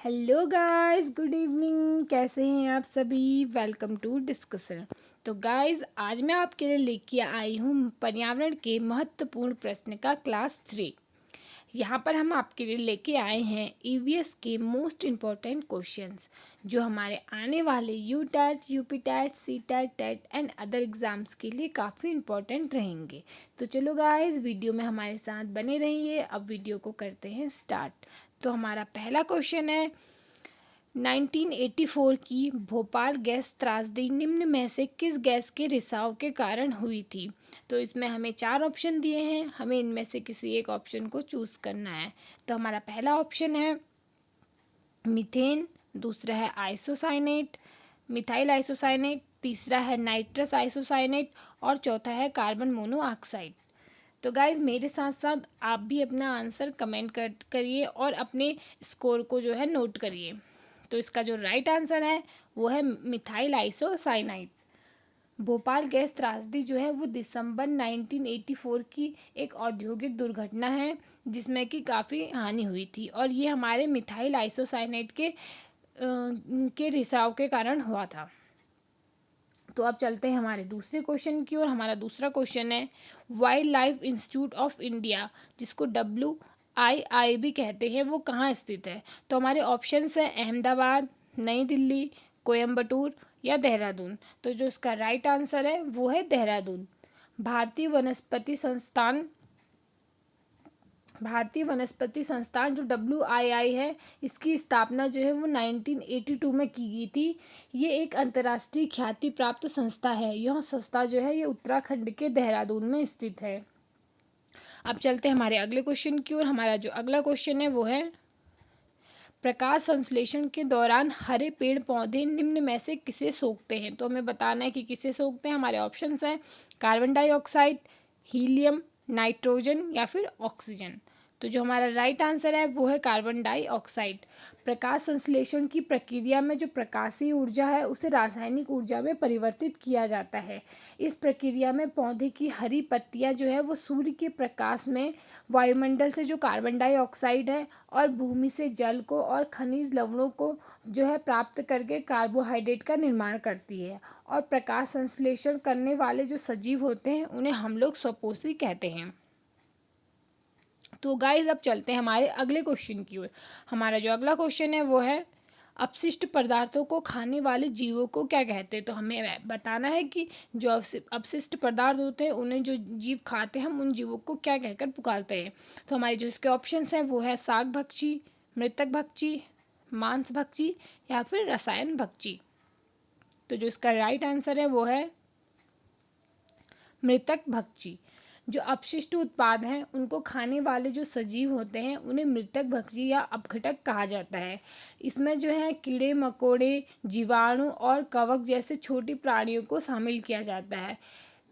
Hello guys, good evening. कैसे हैं आप सभी? Welcome to discussion. तो गाइस, आज मैं आपके लिए लेके आई हूँ पर्यावरण के महत्वपूर्ण प्रश्न का क्लास 3। यहाँ पर हम आपके लिए लेके आए हैं ईवीएस के मोस्ट इम्पॉर्टेंट क्वेश्चंस जो हमारे आने वाले U TET, UP TET, C TET, TET and other exams के लिए काफ़ी इम्पॉर्टेंट रहेंगे। तो चलो गाइस, वीडियो में हमारे साथ बने रहिए। अब वीडियो को करते हैं स्टार्ट। तो हमारा पहला क्वेश्चन है 1984 की भोपाल गैस त्रासदी निम्न में से किस गैस के रिसाव के कारण हुई थी? तो इसमें हमें 4 ऑप्शन दिए हैं, हमें इनमें से किसी एक ऑप्शन को चूज़ करना है। तो हमारा पहला ऑप्शन है मीथेन, दूसरा है आइसोसाइनेट, मिथाइल आइसोसाइनेट, तीसरा है नाइट्रस आइसोसाइनेट और चौथा है कार्बन मोनोऑक्साइड। तो गाइज, मेरे साथ साथ आप भी अपना आंसर कमेंट करिए और अपने स्कोर को जो है नोट करिए। तो इसका जो राइट आंसर है वो है मिथाइल आइसोसाइनाइड। भोपाल गैस त्रासदी जो है वो दिसंबर 1984 की एक औद्योगिक दुर्घटना है जिसमें कि काफ़ी हानि हुई थी और ये हमारे मिथाइल आइसोसाइनेट के रिसाव के कारण हुआ था। तो अब चलते हैं हमारे दूसरे क्वेश्चन की ओर। हमारा दूसरा क्वेश्चन है wild life institute of India, जिसको WII भी कहते हैं, वो कहाँ स्थित है? तो हमारे ऑप्शंस हैं अहमदाबाद, नई दिल्ली, कोयम्बटूर या देहरादून। तो जो इसका राइट आंसर है वो है देहरादून। भारतीय वनस्पति संस्थान भारतीय वनस्पति संस्थान जो WII है, इसकी स्थापना जो है वो 1982 में की गई थी। ये एक अंतर्राष्ट्रीय ख्याति प्राप्त संस्था है। यह संस्था जो है ये उत्तराखंड के देहरादून में स्थित है। अब चलते हैं हमारे अगले क्वेश्चन की ओर। हमारा जो अगला क्वेश्चन है वो है प्रकाश संश्लेषण के दौरान हरे पेड़ पौधे निम्न में से किसे सोखते हैं? तो हमें बताना है कि किसे सोखते हैं। हमारे ऑप्शंस हैं कार्बन डाइऑक्साइड, हीलियम, नाइट्रोजन या फिर ऑक्सीजन। तो जो हमारा राइट आंसर है वो है कार्बन डाइऑक्साइड। प्रकाश संश्लेषण की प्रक्रिया में जो प्रकाशीय ऊर्जा है उसे रासायनिक ऊर्जा में परिवर्तित किया जाता है। इस प्रक्रिया में पौधे की हरी पत्तियां जो है वो सूर्य के प्रकाश में वायुमंडल से जो कार्बन डाइऑक्साइड है और भूमि से जल को और खनिज लवणों को जो है प्राप्त करके कार्बोहाइड्रेट का निर्माण करती है। और प्रकाश संश्लेषण करने वाले जो सजीव होते हैं उन्हें हम लोग स्वपोषी कहते हैं। तो गाइस, अब चलते हैं हमारे अगले क्वेश्चन की ओर। हमारा जो अगला क्वेश्चन है वो है अपशिष्ट पदार्थों को खाने वाले जीवों को क्या कहते हैं? तो हमें बताना है कि जो अपशिष्ट पदार्थ होते हैं उन्हें जो जीव खाते हैं हम उन जीवों को क्या कहकर पुकारते हैं? तो हमारे जो इसके ऑप्शंस हैं वो है शाक भक्षी, मृतक भक्षी, मांस भक्षी या फिर रसायन भक्षी। तो जो इसका राइट आंसर है वो है मृतक भक्षी। जो अपशिष्ट उत्पाद हैं उनको खाने वाले जो सजीव होते हैं उन्हें मृतक भक्षी या अपघटक कहा जाता है। इसमें जो है कीड़े मकोड़े, जीवाणु और कवक जैसे छोटे प्राणियों को शामिल किया जाता है।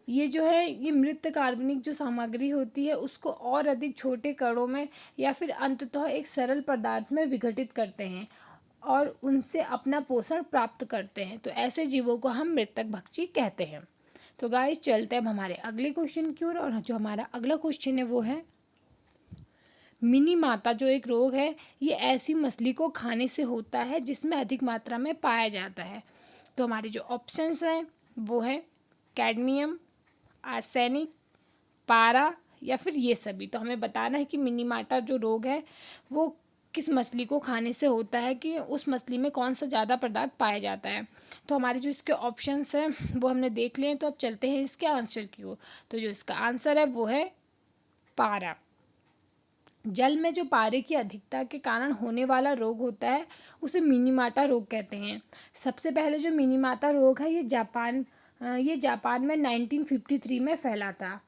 ये जो है ये मृत कार्बनिक जो सामग्री होती है उसको और अधिक छोटे कणों में या फिर अंततः एक सरल पदार्थ में विघटित करते हैं और उनसे अपना पोषण प्राप्त करते हैं। तो ऐसे जीवों को हम मृतक भक्षी कहते हैं। तो गाइस, चलते हैं अब हमारे अगले क्वेश्चन की ओर। और जो हमारा अगला क्वेश्चन है वो है मिनी माता जो एक रोग है ये ऐसी मछली को खाने से होता है जिसमें अधिक मात्रा में पाया जाता है। तो हमारे जो ऑप्शंस हैं वो है कैडमियम, आर्सेनिक, पारा या फिर ये सभी। तो हमें बताना है कि मिनी माता जो रोग है वो किस मछली को खाने से होता है, कि उस मछली में कौन सा ज़्यादा पदार्थ पाया जाता है। तो हमारे जो इसके ऑप्शंस हैं वो हमने देख लिए हैं। तो अब चलते हैं इसके आंसर की ओर। तो जो इसका आंसर है वो है पारा। जल में जो पारे की अधिकता के कारण होने वाला रोग होता है उसे मिनीमाटा रोग कहते हैं। सबसे पहले जो मिनीमाटा रोग है ये जापान में 1953 में फैला था।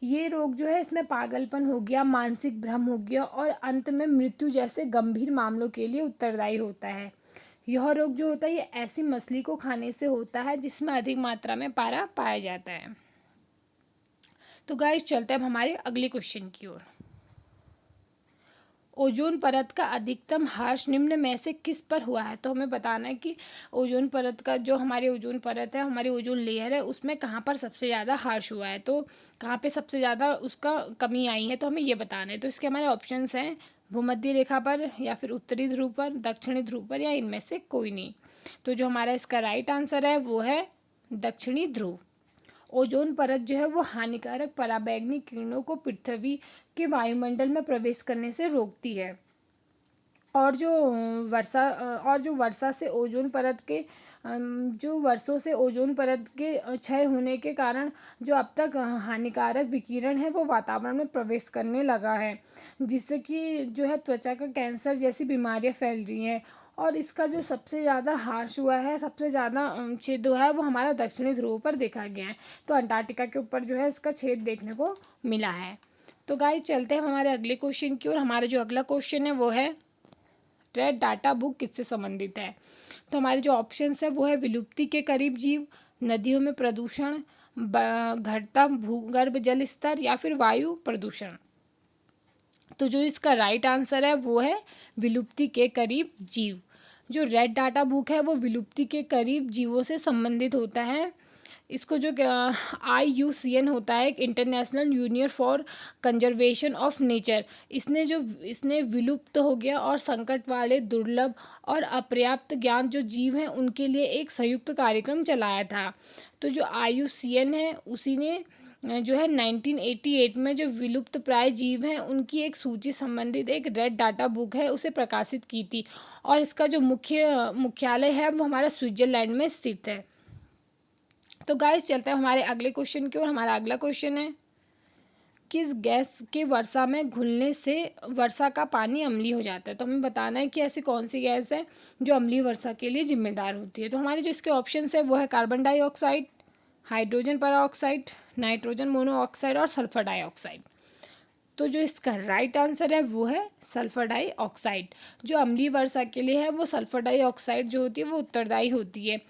ये रोग जो है इसमें पागलपन हो गया, मानसिक भ्रम हो गया और अंत में मृत्यु जैसे गंभीर मामलों के लिए उत्तरदायी होता है। यह रोग जो होता है ये ऐसी मछली को खाने से होता है जिसमें अधिक मात्रा में पारा पाया जाता है। तो गाइस, चलते हैं अब हमारे अगले क्वेश्चन की ओर। ओजोन परत का अधिकतम ह्रास निम्न में से किस पर हुआ है? तो हमें बताना है कि ओजोन परत का जो हमारी ओजोन परत है, हमारी ओजोन लेयर है, उसमें कहाँ पर सबसे ज़्यादा ह्रास हुआ है, तो कहाँ पे सबसे ज़्यादा उसका कमी आई है, तो हमें ये बताना है। तो इसके हमारे ऑप्शंस हैं भूमध्य रेखा पर या फिर उत्तरी ध्रुव पर, दक्षिणी ध्रुव पर, या इनमें से कोई नहीं। तो जो हमारा इसका राइट आंसर है वो है दक्षिणी ध्रुव। ओजोन परत जो है वो हानिकारक पराबैंगनी किरणों को पृथ्वी के वायुमंडल में प्रवेश करने से रोकती है। और जो वर्षा से ओजोन परत के जो वर्षों से ओजोन परत के क्षय होने के कारण जो अब तक हानिकारक विकिरण है वो वातावरण में प्रवेश करने लगा है, जिससे कि जो है त्वचा का कैंसर जैसी बीमारियां फैल रही हैं। और इसका जो सबसे ज़्यादा हार्श हुआ है, सबसे ज़्यादा छेद हुआ है वो हमारा दक्षिणी ध्रुव पर देखा गया है। तो अंटार्कटिका के ऊपर जो है इसका छेद देखने को मिला है। तो गाइस चलते हैं हमारे अगले क्वेश्चन की ओर। हमारा जो अगला क्वेश्चन है वो है रेड डाटा बुक किससे संबंधित है। तो हमारे जो ऑप्शंस है वो है विलुप्ति के करीब जीव, नदियों में प्रदूषण, घटता भूगर्भ जल स्तर, या फिर वायु प्रदूषण। तो जो इसका राइट आंसर है वो है विलुप्ति के करीब जीव। जो रेड डाटा बुक है वो विलुप्ति के करीब जीवों से संबंधित होता है। इसको जो IUCN होता है, एक international union for conservation of nature, इसने विलुप्त हो गया और संकट वाले, दुर्लभ और अपर्याप्त ज्ञान जो जीव हैं उनके लिए एक संयुक्त कार्यक्रम चलाया था। तो जो IUCN है उसी ने जो है 1988 में जो विलुप्त प्राय जीव हैं उनकी एक सूची संबंधित एक रेड डाटा बुक है उसे प्रकाशित की थी। और इसका जो मुख्यालय है वो हमारा स्विट्जरलैंड में स्थित है। तो गाइस चलते हैं हमारे अगले क्वेश्चन की ओर। हमारा अगला क्वेश्चन है किस गैस के वर्षा में घुलने से वर्षा का पानी अम्लीय हो जाता है। तो हमें बताना है कि ऐसी कौन सी गैस है जो अम्लीय वर्षा के लिए जिम्मेदार होती है। तो हमारे जो इसके ऑप्शन है वो है carbon dioxide, hydrogen peroxide, nitrogen monoxide और सल्फर डाइऑक्साइड। तो जो इसका राइट आंसर है वो है सल्फर डाइऑक्साइड। जो अम्लीय वर्षा के लिए है वो सल्फर डाइऑक्साइड जो होती है वो उत्तरदायी होती है।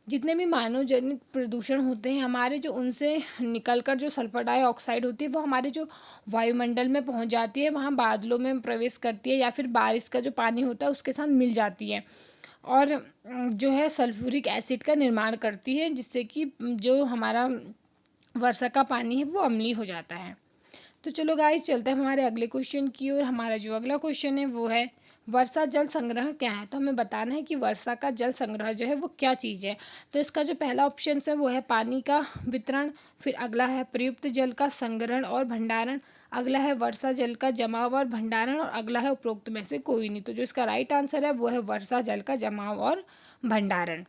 जितने भी मानव जनित प्रदूषण होते हैं हमारे, जो उनसे निकलकर जो सल्फर डाइऑक्साइड होती है वो हमारे जो वायुमंडल में पहुंच जाती है, वहाँ बादलों में प्रवेश करती है या फिर बारिश का जो पानी होता है उसके साथ मिल जाती है और जो है सल्फ्यूरिक एसिड का निर्माण करती है, जिससे कि जो हमारा वर्षा का पानी है वो अम्लीय हो जाता है। तो चलो गाइस चलते हैं हमारे अगले क्वेश्चन की ओर। हमारा जो अगला क्वेश्चन है वो है वर्षा जल संग्रहण क्या है। तो हमें बताना है कि वर्षा का जल संग्रह जो है वो क्या चीज़ है। तो इसका जो पहला ऑप्शन है वो है पानी का वितरण, फिर अगला है प्रयुक्त जल का संग्रहण और भंडारण, अगला है वर्षा जल का जमाव और भंडारण, और अगला है उपरोक्त में से कोई नहीं। तो जो इसका राइट आंसर है वो है वर्षा जल का जमाव और भंडारण।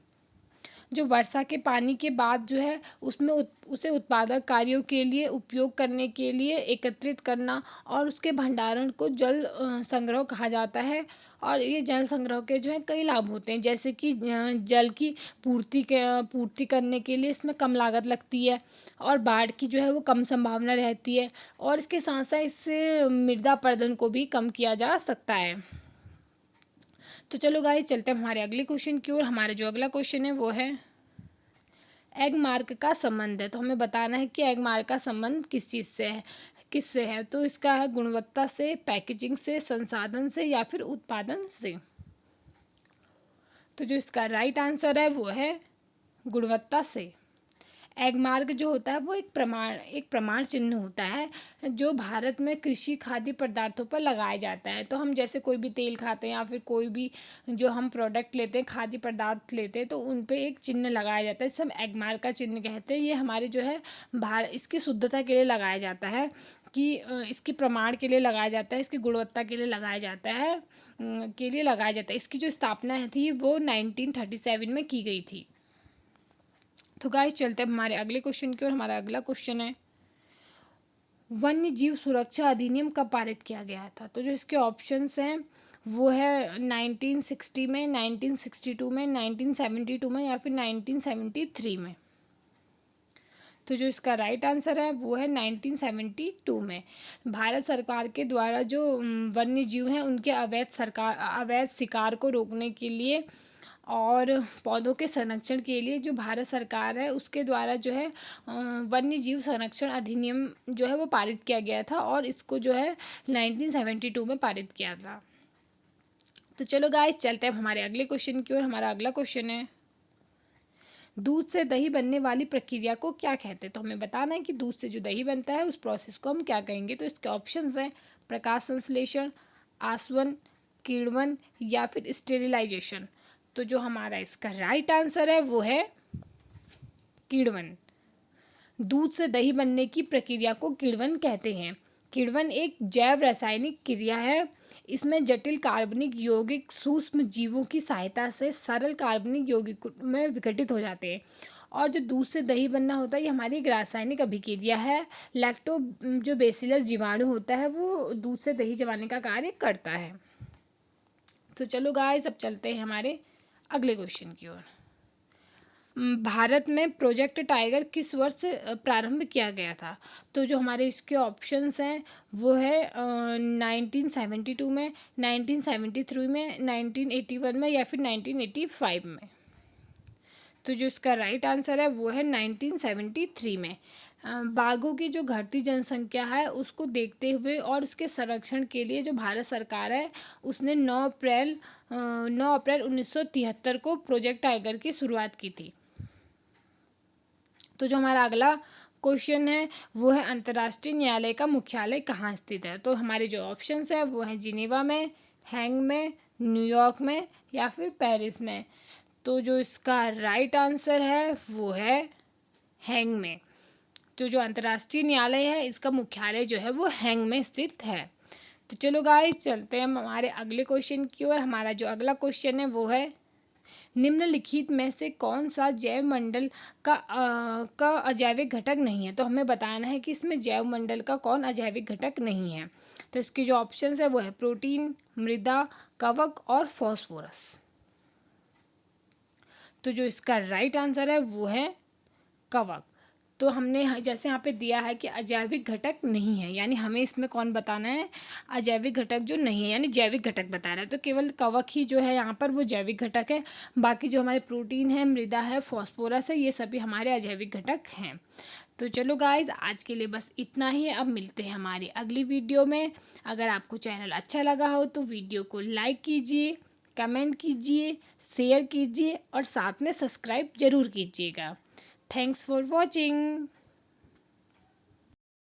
जो वर्षा के पानी के बाद जो है उसमें उसे उत्पादक कार्यों के लिए उपयोग करने के लिए एकत्रित करना और उसके भंडारण को जल संग्रह कहा जाता है। और ये जल संग्रह के जो है कई लाभ होते हैं, जैसे कि जल की पूर्ति करने के लिए इसमें कम लागत लगती है और बाढ़ की जो है वो कम संभावना रहती है, और इसके साथ साथ इससे मृदा अपरदन को भी कम किया जा सकता है। तो चलो गाइस चलते हैं हमारे अगले क्वेश्चन की ओर। हमारा जो अगला क्वेश्चन है वो है एग मार्क का संबंध है। तो हमें बताना है कि एग मार्क का संबंध किससे है। तो इसका है गुणवत्ता से, पैकेजिंग से, संसाधन से, या फिर उत्पादन से। तो जो इसका राइट आंसर है वो है गुणवत्ता से। एग मार्क जो होता है वो एक प्रमाण चिन्ह होता है जो भारत में कृषि खाद्य पदार्थों पर लगाया जाता है। तो हम जैसे कोई भी तेल खाते हैं या फिर कोई भी जो हम प्रोडक्ट लेते हैं, खाद्य पदार्थ लेते हैं, तो उन पे एक चिन्ह लगाया जाता है, इसे हम एग मार्क का चिन्ह कहते हैं। ये हमारे जो है इसकी शुद्धता के लिए लगाया जाता है, कि इसके प्रमाण के लिए लगाया जाता है, इसकी गुणवत्ता के लिए लगाया जाता है इसकी जो स्थापना थी वो 1937 में की गई थी। तो गाइस चलते हैं हमारे अगले क्वेश्चन की ओर। हमारा अगला क्वेश्चन है वन्य जीव सुरक्षा अधिनियम कब पारित किया गया था। तो जो इसके ऑप्शंस हैं वो है 1960 में, 1962 में, 1972 में, या फिर 1973 में। तो जो इसका राइट आंसर है वो है 1972 में। भारत सरकार के द्वारा जो वन्य जीव हैं उनके अवैध शिकार को रोकने के लिए और पौधों के संरक्षण के लिए जो भारत सरकार है उसके द्वारा जो है वन्य जीव संरक्षण अधिनियम जो है वो पारित किया गया था, और इसको जो है 1972 में पारित किया था। तो चलो गाइस चलते हैं हमारे अगले क्वेश्चन की ओर। हमारा अगला क्वेश्चन है दूध से दही बनने वाली प्रक्रिया को क्या कहते हैं। तो हमें बताना है कि दूध से जो दही बनता है उस प्रोसेस को हम क्या कहेंगे। तो इसके ऑप्शंस हैं प्रकाश संश्लेषण, आसवन, किण्वन या फिर स्टेरिलाइजेशन। तो जो हमारा इसका राइट आंसर है वो है किण्वन। दूध से दही बनने की प्रक्रिया को किण्वन कहते हैं। किण्वन एक जैव रासायनिक क्रिया है। इसमें जटिल कार्बनिक यौगिक सूक्ष्म जीवों की सहायता से सरल कार्बनिक यौगिक में विघटित हो जाते हैं। और जो दूध से दही बनना होता है ये हमारी एक रासायनिक अभिक्रिया है। लैक्टो जो बेसिलस जीवाणु होता है वो दूध से दही जमाने का कार्य करता है। तो चलो गाइस अब चलते हैं हमारे अगले क्वेश्चन की ओर। भारत में प्रोजेक्ट टाइगर किस वर्ष प्रारंभ किया गया था? तो जो हमारे इसके ऑप्शंस हैं वो है 1972 में, 1973 में, 1981 में या फिर 1985 में। तो जो इसका राइट आंसर है वो है 1973 में। बाघों की जो घटती जनसंख्या है उसको देखते हुए और उसके संरक्षण के लिए जो भारत सरकार है उसने 9 अप्रैल 1973 को प्रोजेक्ट टाइगर की शुरुआत की थी। तो जो हमारा अगला क्वेश्चन है वो है अंतर्राष्ट्रीय न्यायालय का मुख्यालय कहाँ स्थित है? तो हमारे जो ऑप्शंस है वो हैं जिनेवा में, हैग में, न्यूयॉर्क में या फिर पेरिस में। तो जो इसका राइट आंसर है वो है हैग में। तो जो अंतर्राष्ट्रीय न्यायालय है इसका मुख्यालय जो है वो हैग में स्थित है। तो चलो गाइस चलते हैं हमारे अगले क्वेश्चन की ओर। हमारा जो अगला क्वेश्चन है वो है निम्नलिखित में से कौन सा जैव मंडल का अजैविक घटक नहीं है? तो हमें बताना है कि इसमें जैव मंडल का कौन अजैविक घटक नहीं है। तो इसके जो ऑप्शंस है वो है प्रोटीन, मृदा, कवक और फॉस्फोरस। तो जो इसका राइट आंसर है वो है कवक। तो हमने जैसे यहाँ पे दिया है कि अजैविक घटक नहीं है, यानी हमें इसमें कौन बताना है? अजैविक घटक जो नहीं है, यानी जैविक घटक बता रहा है। तो केवल कवक ही जो है यहाँ पर वो जैविक घटक है। बाकी जो हमारे प्रोटीन है, मृदा है, फॉस्फोरस है, ये सभी हमारे अजैविक घटक हैं। तो चलो गाइज आज के लिए बस इतना ही। अब मिलते हैं हमारी अगली वीडियो में। अगर आपको चैनल अच्छा लगा हो तो वीडियो को लाइक कीजिए, कमेंट कीजिए, शेयर कीजिए और साथ में सब्सक्राइब ज़रूर कीजिएगा। Thanks for watching.